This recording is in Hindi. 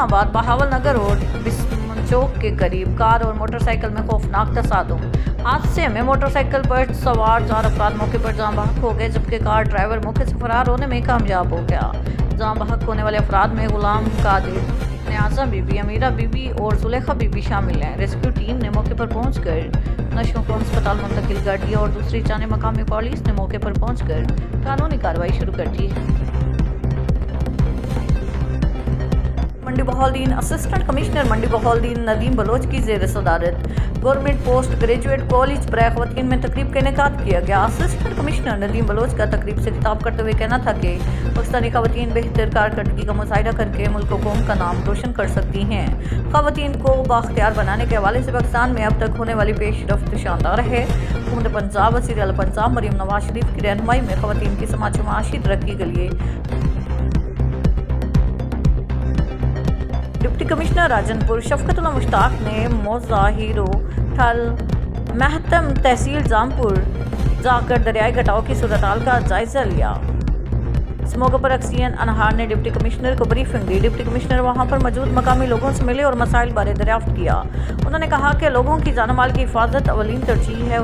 हुसनाबाद बहावल नगर रोड बिस्मन चौक के करीब कार और मोटरसाइकिल में खौफनाक तसादुम। हादसे में मोटरसाइकिल पर सवार 4 अफराद मौके पर जाँ बहक हो गए, जबकि कार ड्राइवर मौके से फरार होने में कामयाब हो गया। जाँ बहक होने वाले अफराद में गुलाम कादिर, न्याज़ा बीबी, अमीरा बीबी और जुलेखा बीबी शामिल हैं। रेस्क्यू टीम ने मौके पर पहुंचकर नशों को अस्पताल मुंतकिल कर दिया और दूसरी जाने मकामी पुलिस ने मौके पर पहुंचकर कानूनी कार्रवाई शुरू कर दी है। मंडी बहाउद्दीन असिस्टेंट कमिश्नर मंडी बहाउद्दीन नदीम बलोच की ज़ेर सदारत गवर्नमेंट पोस्ट ग्रेजुएट कॉलेज बराए ख़वातीन में तकरीब का इनेकाद किया गया। असिस्टेंट कमिश्नर नदीम बलोच का तकरीब से खिताब करते हुए कहना था कि पाकिस्तानी ख़वातीन बेहतर कारकर्दगी का मुजाहिदा करके मुल्क और कौम का नाम रोशन कर सकती हैं। ख़वातीन को बाख्तियार बनाने के हवाले से पाकिस्तान में अब तक होने वाली पेशरफ्त शानदार है। हुकूमत पंजाब वज़ीर आला पंजाब मरीम नवाज शरीफ की रहनुमाई में ख़वातीन की समाजी माशी तरक्की के लिए डिप्टी कमिश्नर राजनपुर शफकतुल्ला मुश्ताक ने मोज़ाहिरो ठल महतम तहसील जामपुर जाकर दरियाई कटाव की सूरत हाल का जायजा लिया। इस मौके पर अक्सियन अनहार ने डिप्टी कमिश्नर को ब्रीफिंग दी। डिप्टी कमिश्नर वहां पर मौजूद मकामी लोगों से मिले और मसाइल बारे दरियाफ्त किया। उन्होंने कहा कि लोगों की जान माल की हिफाजत अवलीन तरजीह है।